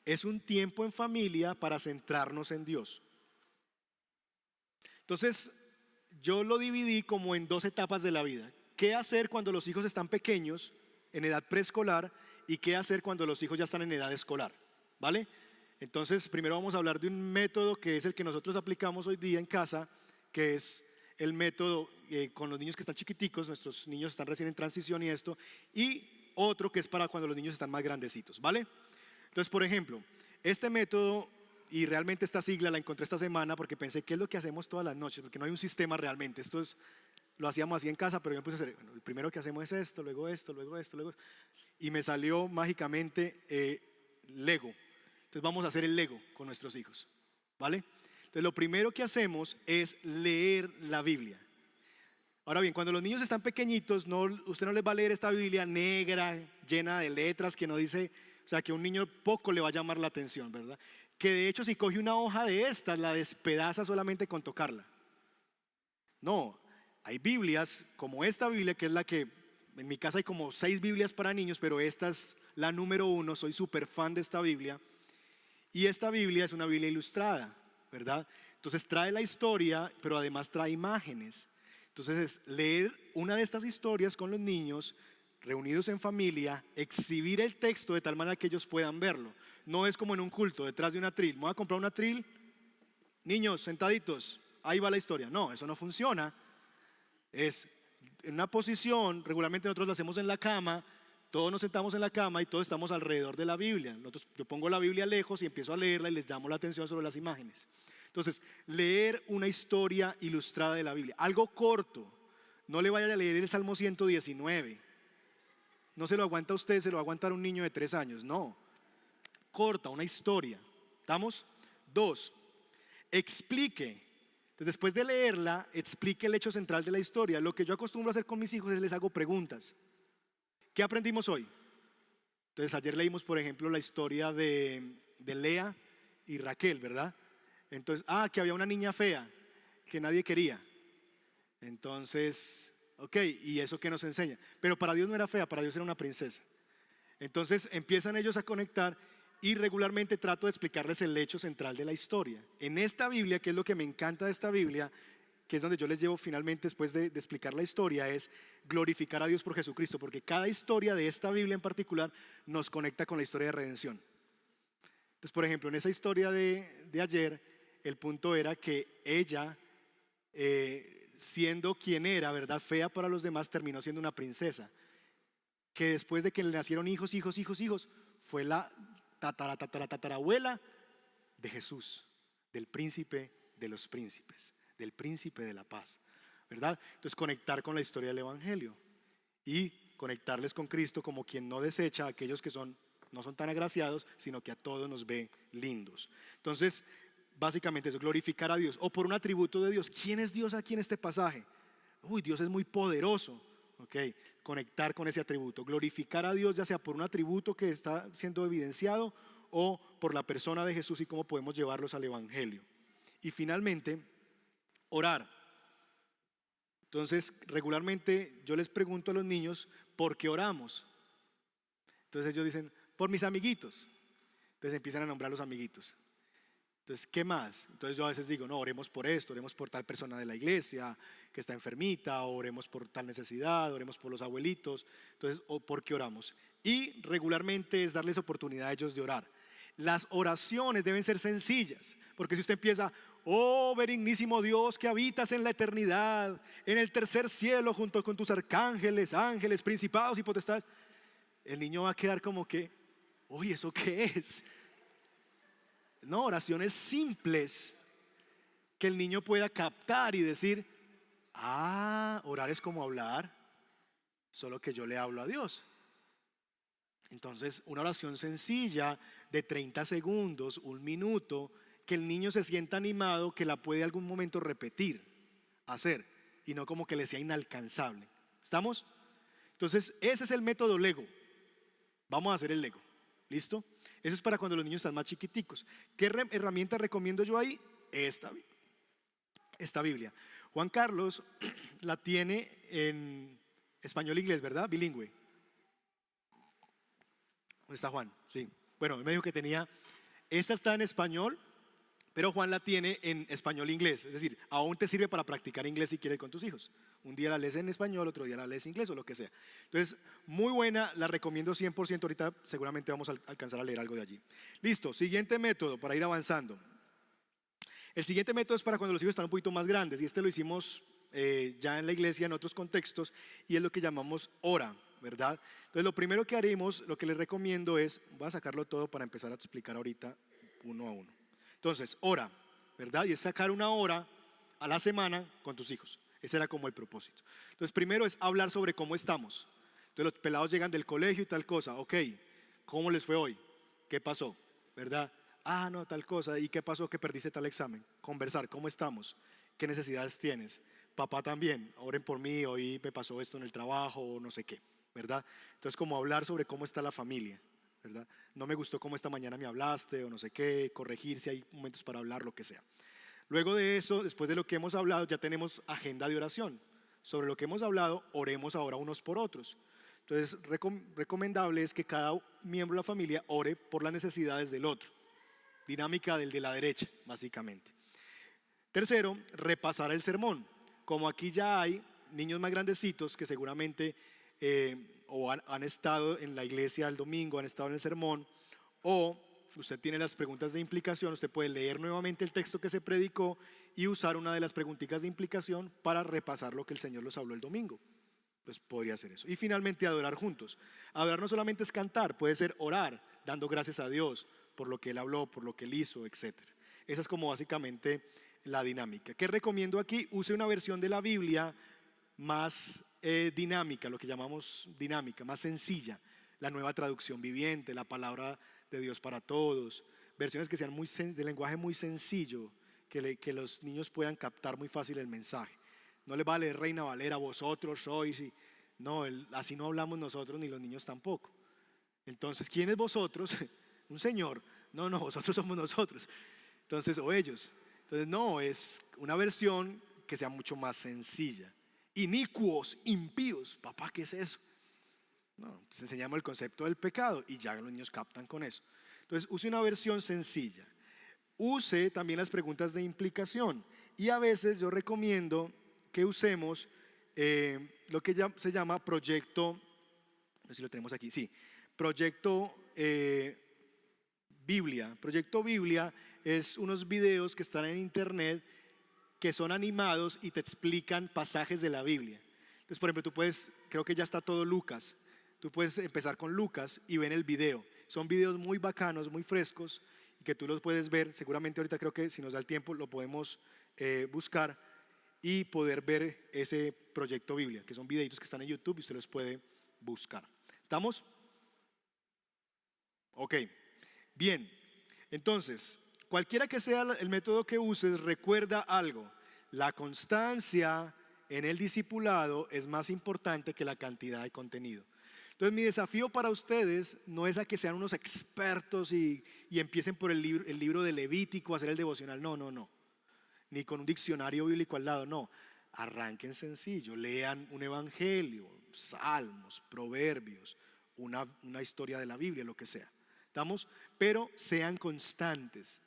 es un tiempo en familia para centrarnos en Dios. Entonces, yo lo dividí como en 2 etapas de la vida. ¿Qué hacer cuando los hijos están pequeños, en edad preescolar, y qué hacer cuando los hijos ya están en edad escolar? ¿Vale? Entonces, primero vamos a hablar de un método que es el que nosotros aplicamos hoy día en casa, que es el método con los niños que están chiquiticos, nuestros niños están recién en transición y esto, y otro que es para cuando los niños están más grandecitos, ¿vale? Entonces, por ejemplo, este método, y realmente esta sigla la encontré esta semana porque pensé, ¿qué es lo que hacemos todas las noches? Porque no hay un sistema realmente, lo hacíamos así en casa, pero yo me puse a hacer, bueno, el primero que hacemos es esto, luego esto, luego esto, luego esto, y me salió mágicamente Lego. Entonces vamos a hacer el Lego con nuestros hijos, ¿vale? Entonces lo primero que hacemos es leer la Biblia. Ahora bien, cuando los niños están pequeñitos, usted no les va a leer esta Biblia negra, llena de letras, que no dice, o sea, que a un niño poco le va a llamar la atención, ¿verdad? Que de hecho si coge una hoja de estas, la despedaza solamente con tocarla. No, hay Biblias como esta Biblia, que es la que, en mi casa hay como 6 Biblias para niños, pero esta es la número 1, soy súper fan de esta Biblia. Y esta Biblia es una Biblia ilustrada, ¿verdad? Entonces trae la historia, pero además trae imágenes. Entonces es leer una de estas historias con los niños, reunidos en familia, exhibir el texto de tal manera que ellos puedan verlo. No es como en un culto, detrás de un atril. ¿Me voy a comprar un atril? Niños, sentaditos, ahí va la historia. No, eso no funciona. Es en una posición, regularmente nosotros lo hacemos en la cama, todos nos sentamos en la cama y todos estamos alrededor de la Biblia. Yo pongo la Biblia lejos y empiezo a leerla y les llamo la atención sobre las imágenes. Entonces, leer una historia ilustrada de la Biblia, algo corto. No le vaya a leer el Salmo 119. No se lo aguanta usted, se lo va a aguantar un niño de 3 años. No, corta, una historia. ¿Estamos? 2, explique. Entonces, después de leerla, explique el hecho central de la historia. Lo que yo acostumbro a hacer con mis hijos es les hago preguntas. ¿Qué aprendimos hoy? Entonces ayer leímos, por ejemplo, la historia de Lea y Raquel, ¿verdad? Entonces, que había una niña fea que nadie quería. Entonces, ok, ¿y eso qué nos enseña? Pero para Dios no era fea, para Dios era una princesa. Entonces empiezan ellos a conectar y regularmente trato de explicarles el hecho central de la historia. En esta Biblia, que es lo que me encanta de esta Biblia, que es donde yo les llevo finalmente después de explicar la historia, es glorificar a Dios por Jesucristo, porque cada historia de esta Biblia en particular nos conecta con la historia de redención. Entonces, por ejemplo, en esa historia de ayer, el punto era que ella, siendo quien era, ¿verdad?, fea para los demás, terminó siendo una princesa, que después de que le nacieron hijos, fue la tatarabuela de Jesús, del príncipe de los príncipes, del príncipe de la paz, ¿verdad? Entonces conectar con la historia del Evangelio y conectarles con Cristo como quien no desecha a aquellos que no son tan agraciados, sino que a todos nos ve lindos. Entonces, básicamente eso, glorificar a Dios, o por un atributo de Dios. ¿Quién es Dios aquí en este pasaje? Dios es muy poderoso. Ok, conectar con ese atributo, glorificar a Dios, ya sea por un atributo que está siendo evidenciado o por la persona de Jesús y cómo podemos llevarlos al Evangelio. Y finalmente, orar. Entonces, regularmente yo les pregunto a los niños, ¿por qué oramos? Entonces ellos dicen, por mis amiguitos. Entonces empiezan a nombrar los amiguitos. Entonces, ¿qué más? Entonces yo a veces digo, no, oremos por esto, oremos por tal persona de la iglesia que está enfermita, oremos por tal necesidad, oremos por los abuelitos. Entonces, ¿por qué oramos? Y regularmente es darles oportunidad a ellos de orar. Las oraciones deben ser sencillas, porque si usted empieza, oh benignísimo Dios que habitas en la eternidad, en el tercer cielo junto con tus arcángeles, ángeles, principados y potestades, el niño va a quedar como que, uy, ¿eso qué es? No, oraciones simples que el niño pueda captar y decir, orar es como hablar, solo que yo le hablo a Dios. Entonces, una oración sencilla de 30 segundos, un minuto, que el niño se sienta animado, que la puede algún momento repetir, hacer, y no como que le sea inalcanzable. ¿Estamos? Entonces, ese es el método Lego. Vamos a hacer el Lego. ¿Listo? Eso es para cuando los niños están más chiquiticos. ¿Qué herramienta recomiendo yo ahí? Esta Biblia. Juan Carlos la tiene en español e inglés, ¿verdad? Bilingüe. ¿Dónde está Juan? Sí. Bueno, él me dijo que tenía. Esta está en español, pero Juan la tiene en español e inglés. Es decir, aún te sirve para practicar inglés si quieres con tus hijos. Un día la lees en español, otro día la lees en inglés o lo que sea. Entonces, muy buena, la recomiendo 100%. Ahorita seguramente vamos a alcanzar a leer algo de allí. Listo, siguiente método para ir avanzando. El siguiente método es para cuando los hijos están un poquito más grandes, y este lo hicimos ya en la iglesia en otros contextos, y es lo que llamamos ora, ¿verdad? Entonces lo primero que haremos, lo que les recomiendo es, voy a sacarlo todo para empezar a explicar ahorita uno a uno. Entonces, ora, ¿verdad? Y es sacar una hora a la semana con tus hijos. Ese era como el propósito. Entonces primero es hablar sobre cómo estamos. Entonces los pelados llegan del colegio y tal cosa, ok, ¿cómo les fue hoy? ¿Qué pasó? ¿Verdad? No, tal cosa, ¿y qué pasó que perdiste tal examen? Conversar, ¿cómo estamos? ¿Qué necesidades tienes? Papá también, oren por mí, hoy me pasó esto en el trabajo o no sé qué, ¿verdad? Entonces como hablar sobre cómo está la familia, ¿verdad? No me gustó cómo esta mañana me hablaste o no sé qué, corregir si hay momentos para hablar, lo que sea. Luego de eso, después de lo que hemos hablado, ya tenemos agenda de oración. Sobre lo que hemos hablado, oremos ahora unos por otros. Entonces, recomendable es que cada miembro de la familia ore por las necesidades del otro. Dinámica del de la derecha, básicamente. Tercero, repasar el sermón. Como aquí ya hay niños más grandecitos que seguramente o han estado en la iglesia el domingo, han estado en el sermón, o usted tiene las preguntas de implicación, usted puede leer nuevamente el texto que se predicó y usar una de las preguntitas de implicación para repasar lo que el Señor los habló el domingo. Pues podría ser eso. Y finalmente adorar juntos. Adorar no solamente es cantar, puede ser orar, dando gracias a Dios por lo que Él habló, por lo que Él hizo, etc. Esa es como básicamente la dinámica. ¿Qué recomiendo aquí? Use una versión de la Biblia más dinámica, lo que llamamos dinámica, más sencilla. La Nueva Traducción Viviente, la Palabra de Dios para Todos. Versiones que sean de lenguaje muy sencillo, que los niños puedan captar muy fácil el mensaje. No les va a leer Reina Valera, vosotros sois. No, así no hablamos nosotros ni los niños tampoco. Entonces, ¿quién es vosotros? Un señor. No, no, vosotros somos nosotros. Entonces, o ellos. Entonces, no, es una versión que sea mucho más sencilla. Inicuos, impíos. Papá, ¿qué es eso? No, pues enseñamos el concepto del pecado y ya los niños captan con eso. Entonces, use una versión sencilla. Use también las preguntas de implicación. Y a veces yo recomiendo que usemos lo que ya se llama proyecto, no sé si lo tenemos aquí, sí, proyecto Biblia. Proyecto Biblia es unos videos que están en internet que son animados y te explican pasajes de la Biblia. Entonces, por ejemplo, tú puedes, creo que ya está todo Lucas, tú puedes empezar con Lucas y ven el video. Son videos muy bacanos, muy frescos y que tú los puedes ver. Seguramente ahorita creo que si nos da el tiempo lo podemos buscar y poder ver ese proyecto Biblia, que son videitos que están en YouTube y usted los puede buscar. ¿Estamos? Ok, bien. Entonces, cualquiera que sea el método que uses, recuerda algo. La constancia en el discipulado es más importante que la cantidad de contenido. Entonces, mi desafío para ustedes no es a que sean unos expertos y empiecen por el libro de Levítico a hacer el devocional. No, no, no. Ni con un diccionario bíblico al lado, no. Arranquen sencillo, lean un evangelio, salmos, proverbios, una historia de la Biblia, lo que sea. ¿Estamos? Pero sean constantes.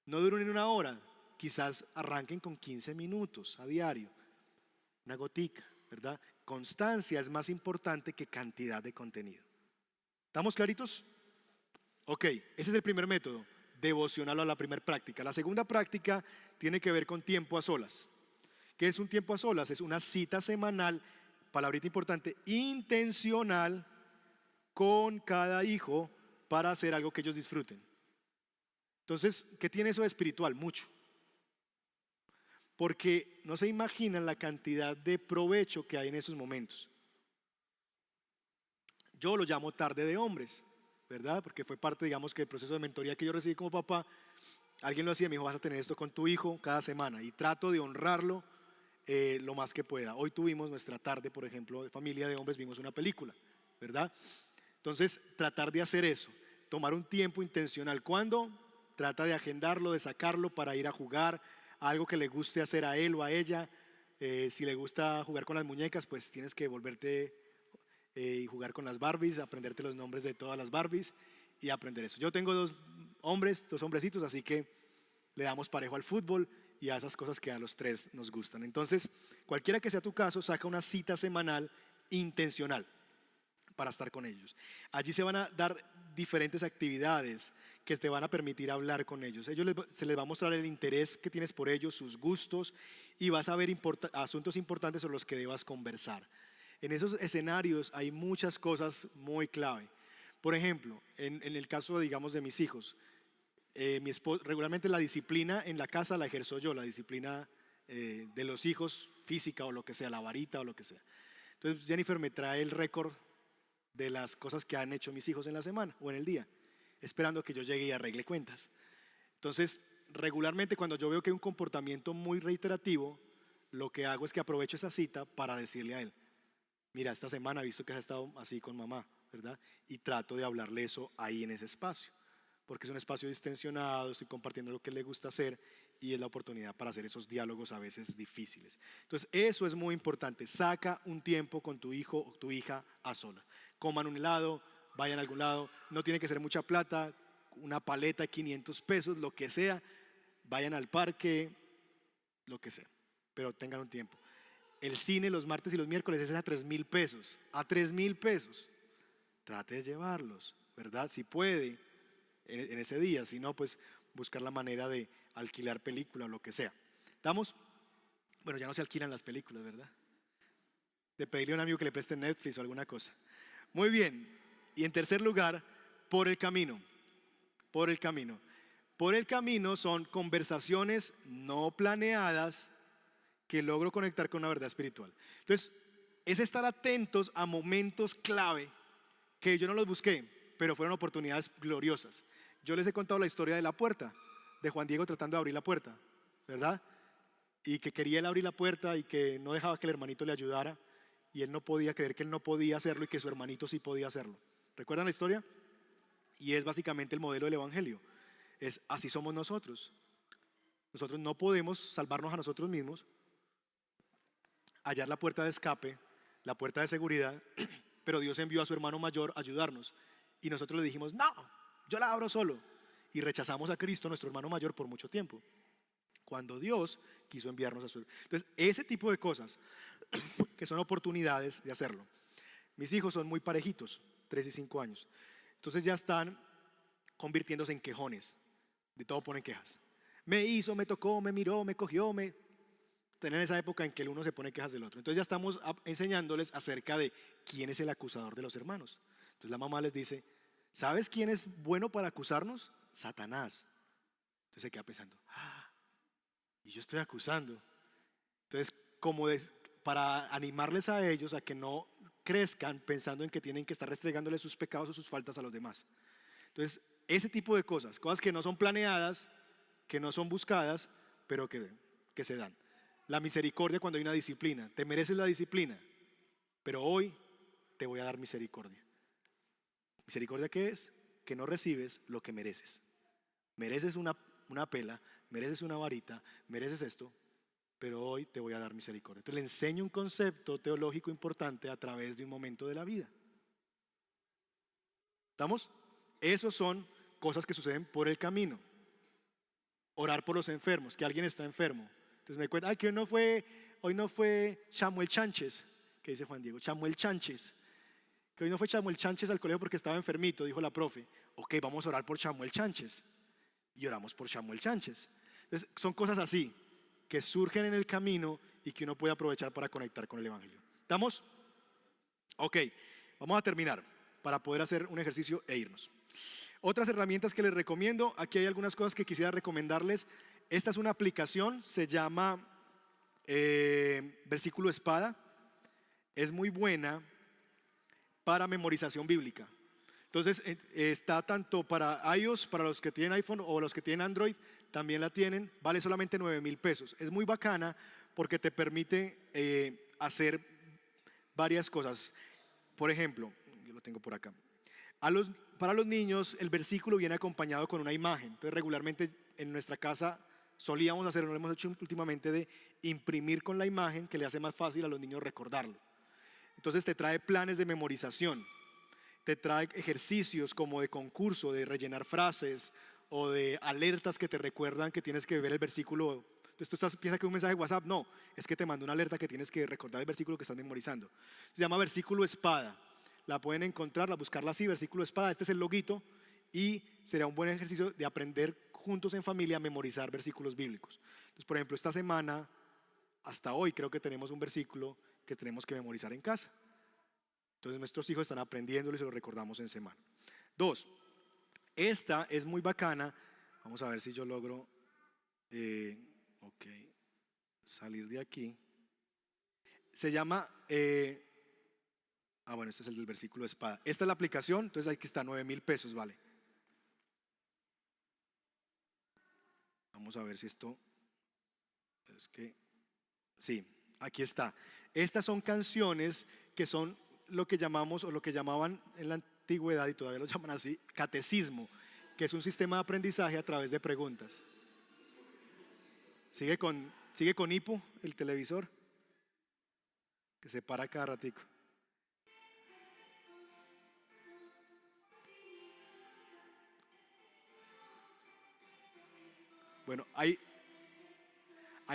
No duren una hora, quizás arranquen con 15 minutos a diario, una gotica, ¿verdad? Constancia es más importante que cantidad de contenido. ¿Estamos claritos? Ok, ese es el primer método, devocional a la primera práctica. La segunda práctica tiene que ver con tiempo a solas. ¿Qué es un tiempo a solas? Es una cita semanal, palabrita importante, intencional con cada hijo para hacer algo que ellos disfruten. Entonces, ¿qué tiene eso de espiritual? Mucho. Porque no se imaginan la cantidad de provecho que hay en esos momentos. Yo lo llamo tarde de hombres, ¿verdad? Porque fue parte, digamos, que del proceso de mentoría que yo recibí como papá. Alguien lo hacía, me dijo, vas a tener esto con tu hijo cada semana y trato de honrarlo lo más que pueda. Hoy tuvimos nuestra tarde, por ejemplo, de familia de hombres, vimos una película, ¿verdad? Entonces, tratar de hacer eso, tomar un tiempo intencional. ¿Cuándo? Trata de agendarlo, de sacarlo para ir a jugar, algo que le guste hacer a él o a ella. Si le gusta jugar con las muñecas, pues tienes que volverte y jugar con las Barbies, aprenderte los nombres de todas las Barbies y aprender eso. Yo tengo dos hombrecitos, así que le damos parejo al fútbol y a esas cosas que a los tres nos gustan. Entonces, cualquiera que sea tu caso, saca una cita semanal intencional para estar con ellos. Allí se van a dar diferentes actividades que te van a permitir hablar con ellos. Se les va a mostrar el interés que tienes por ellos, sus gustos, y vas a ver asuntos importantes sobre los que debas conversar. En esos escenarios hay muchas cosas muy clave. Por ejemplo, en el caso, digamos, de mis hijos, mi esposo, regularmente la disciplina en la casa la ejerzo yo, la disciplina de los hijos, física o lo que sea, la varita o lo que sea. Entonces Jennifer me trae el récord de las cosas que han hecho mis hijos en la semana o en el día, esperando que yo llegue y arregle cuentas. Entonces, regularmente cuando yo veo que hay un comportamiento muy reiterativo, lo que hago es que aprovecho esa cita para decirle a él, mira, esta semana he visto que has estado así con mamá, ¿verdad? Y trato de hablarle eso ahí en ese espacio, porque es un espacio distensionado, estoy compartiendo lo que le gusta hacer y es la oportunidad para hacer esos diálogos a veces difíciles. Entonces, eso es muy importante. Saca un tiempo con tu hijo o tu hija a sola. Coman un helado, vayan a algún lado, no tiene que ser mucha plata, una paleta de 500 pesos, lo que sea, vayan al parque, lo que sea, pero tengan un tiempo. El cine los martes y los miércoles es a 3,000 pesos, a 3,000 pesos. Trate de llevarlos, ¿verdad? Si puede, en ese día, si no, pues buscar la manera de alquilar película o lo que sea. ¿Estamos? Bueno, ya no se alquilan las películas, ¿verdad? De pedirle a un amigo que le preste Netflix o alguna cosa. Muy bien. Y en tercer lugar, por el camino. Por el camino. Por el camino son conversaciones no planeadas que logro conectar con una verdad espiritual. Entonces, es estar atentos a momentos clave que yo no los busqué, pero fueron oportunidades gloriosas. Yo les he contado la historia de la puerta, de Juan Diego tratando de abrir la puerta, ¿verdad? Y que quería él abrir la puerta y que no dejaba que el hermanito le ayudara y él no podía creer que él no podía hacerlo y que su hermanito sí podía hacerlo. ¿Recuerdan la historia? Y es básicamente el modelo del Evangelio. Es así somos nosotros. Nosotros no podemos salvarnos a nosotros mismos, hallar la puerta de escape, la puerta de seguridad, pero Dios envió a su hermano mayor a ayudarnos. Y nosotros le dijimos, no, yo la abro solo. Y rechazamos a Cristo, nuestro hermano mayor, por mucho tiempo. Cuando Dios quiso enviarnos a su... Entonces, ese tipo de cosas, que son oportunidades de hacerlo. Mis hijos son muy parejitos, 3 y 5 años. Entonces ya están convirtiéndose en quejones. De todo ponen quejas. Me hizo, me tocó, me miró, me cogió, me... Tener esa época en que el uno se pone quejas del otro. Entonces ya estamos enseñándoles acerca de quién es el acusador de los hermanos. Entonces la mamá les dice, ¿sabes quién es bueno para acusarnos? Satanás. Entonces se queda pensando, y yo estoy acusando. Entonces, para animarles a ellos a que no crezcan pensando en que tienen que estar restregándole sus pecados o sus faltas a los demás. Entonces, ese tipo de cosas que no son planeadas, que no son buscadas, pero que se dan. La misericordia cuando hay una disciplina. Te mereces la disciplina, pero hoy te voy a dar misericordia. ¿Misericordia qué es? Que no recibes lo que mereces. Mereces una pela, mereces una varita, mereces esto, pero hoy te voy a dar misericordia. Entonces le enseño un concepto teológico importante a través de un momento de la vida. ¿Estamos? Esos son cosas que suceden por el camino. Orar por los enfermos, que alguien está enfermo. Entonces me cuenta, que hoy no fue Samuel Chánchez, que dice Juan Diego, Samuel Chánchez, que hoy no fue Samuel Chánchez al colegio porque estaba enfermito, dijo la profe. Ok, vamos a orar por Samuel Chánchez. Y oramos por Samuel Chánchez. Entonces son cosas así, que surgen en el camino y que uno puede aprovechar para conectar con el Evangelio. ¿Estamos? Ok, vamos a terminar para poder hacer un ejercicio e irnos. Otras herramientas que les recomiendo, aquí hay algunas cosas que quisiera recomendarles. Esta es una aplicación, se llama Versículo Espada. Es muy buena para memorización bíblica. Entonces está tanto para iOS, para los que tienen iPhone o los que tienen Android, también la tienen, vale solamente 9,000 pesos. Es muy bacana porque te permite hacer varias cosas. Por ejemplo, yo lo tengo por acá. Para los niños el versículo viene acompañado con una imagen. Entonces regularmente en nuestra casa solíamos hacer, no lo hemos hecho últimamente, de imprimir con la imagen, que le hace más fácil a los niños recordarlo. Entonces te trae planes de memorización, te trae ejercicios como de concurso, de rellenar frases o de alertas que te recuerdan que tienes que ver el versículo. Entonces tú piensas que es un mensaje de WhatsApp, no, es que te manda una alerta que tienes que recordar el versículo que estás memorizando. Se llama Versículo Espada. La pueden encontrar, buscarla así, Versículo Espada. Este es el loguito y será un buen ejercicio de aprender juntos en familia a memorizar versículos bíblicos. Entonces, por ejemplo, esta semana, hasta hoy creo que tenemos un versículo que tenemos que memorizar en casa. Entonces nuestros hijos están aprendiéndolo y se lo recordamos en semana. 2, esta es muy bacana. Vamos a ver si yo logro salir de aquí. Se llama bueno, este es el del versículo espada. Esta es la aplicación, entonces aquí está, 9,000 pesos vale. Vamos a ver si esto sí, aquí está. Estas son canciones que son lo que llamamos o lo que llamaban en la antigüedad y todavía lo llaman así, catecismo, que es un sistema de aprendizaje a través de preguntas. Sigue con hipo el televisor, que se para cada ratico. Bueno, ahí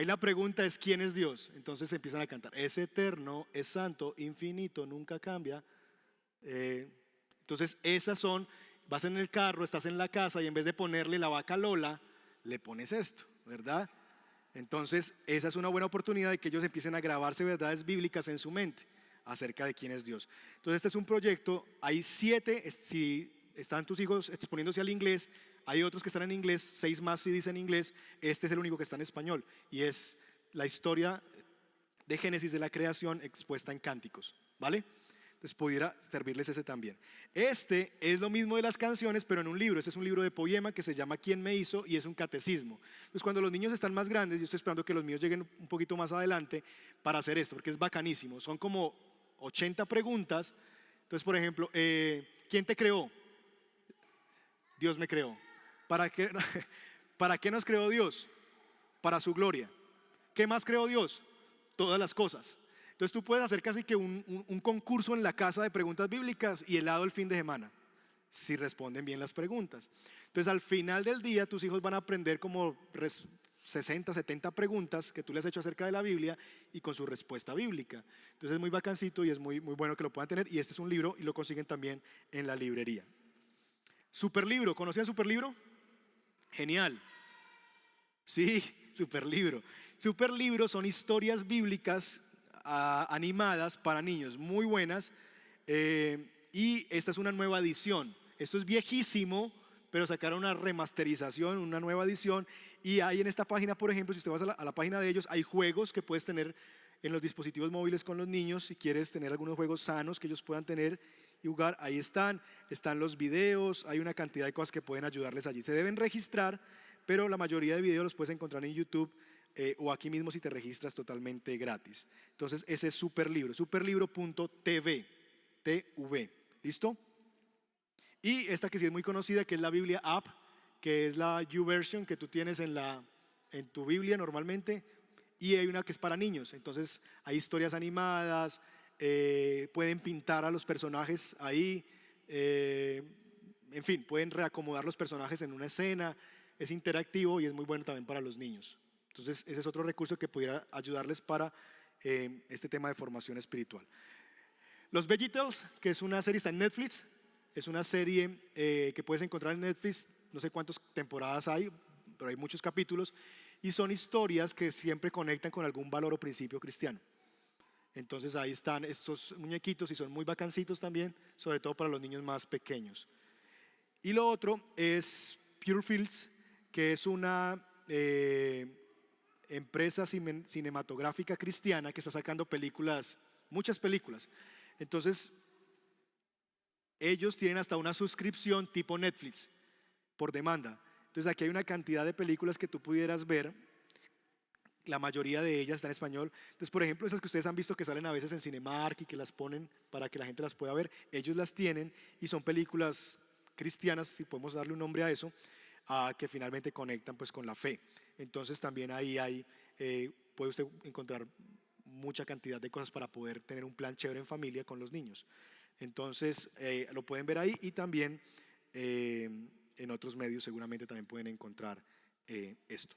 la pregunta es ¿quién es Dios? Entonces empiezan a cantar, es eterno, es santo, infinito, nunca cambia. Entonces esas son, vas en el carro, estás en la casa y en vez de ponerle la vaca Lola, le pones esto, ¿verdad? Entonces esa es una buena oportunidad de que ellos empiecen a grabarse verdades bíblicas en su mente acerca de quién es Dios. Entonces este es un proyecto, hay 7, si están tus hijos exponiéndose al inglés, hay otros que están en inglés, 6 más si dicen inglés, este es el único que está en español y es la historia de Génesis de la creación expuesta en cánticos, ¿vale? Entonces pudiera servirles ese también. Este es lo mismo de las canciones, pero en un libro. Este es un libro de poema que se llama ¿Quién me hizo? Y es un catecismo. Entonces cuando los niños están más grandes, yo estoy esperando que los míos lleguen un poquito más adelante para hacer esto, porque es bacanísimo. Son como 80 preguntas. Entonces, por ejemplo, ¿quién te creó? Dios me creó. ¿Para qué, ¿Para qué nos creó Dios? Para su gloria. ¿Qué más creó Dios? Todas las cosas. Entonces tú puedes hacer casi que un concurso en la casa de preguntas bíblicas y helado el fin de semana, si responden bien las preguntas. Entonces al final del día tus hijos van a aprender como 60, 70 preguntas que tú les has hecho acerca de la Biblia y con su respuesta bíblica. Entonces es muy bacancito y es muy bueno que lo puedan tener, y este es un libro y lo consiguen también en la librería. Superlibro, ¿conocían Superlibro? Genial. Sí, Superlibro. Superlibro son historias bíblicas animadas para niños, muy buenas, y esta es una nueva edición. Esto es viejísimo, pero sacaron una remasterización, una nueva edición, y hay en esta página, por ejemplo, si usted va a la página de ellos, hay juegos que puedes tener en los dispositivos móviles con los niños. Si quieres tener algunos juegos sanos que ellos puedan tener y jugar, ahí están los videos, hay una cantidad de cosas que pueden ayudarles allí. Se deben registrar, pero la mayoría de videos los puedes encontrar en YouTube o aquí mismo si te registras, totalmente gratis. Entonces ese es Superlibro, superlibro.tv, TV, ¿listo? Y esta que sí es muy conocida, que es la Biblia App, que es la YouVersion que tú tienes en tu Biblia normalmente, y hay una que es para niños. Entonces hay historias animadas, pueden pintar a los personajes ahí, en fin, pueden reacomodar los personajes en una escena, es interactivo y es muy bueno también para los niños. Entonces ese es otro recurso que pudiera ayudarles para este tema de formación espiritual. Los VeggieTales, que es una serie, está en Netflix, es una serie que puedes encontrar en Netflix, no sé cuántas temporadas hay, pero hay muchos capítulos, y son historias que siempre conectan con algún valor o principio cristiano. Entonces ahí están estos muñequitos y son muy bacancitos también, sobre todo para los niños más pequeños. Y lo otro es Pure Fields, que es una empresa cinematográfica cristiana que está sacando películas, muchas películas. Entonces ellos tienen hasta una suscripción tipo Netflix por demanda. Entonces aquí hay una cantidad de películas que tú pudieras ver. La mayoría de ellas están en español. Entonces, por ejemplo, esas que ustedes han visto que salen a veces en Cinemark y que las ponen para que la gente las pueda ver, ellos las tienen y son películas cristianas, si podemos darle un nombre a eso, que finalmente conectan pues con la fe. Entonces también ahí puede usted encontrar mucha cantidad de cosas para poder tener un plan chévere en familia con los niños. Entonces lo pueden ver ahí, y también en otros medios seguramente también pueden encontrar esto.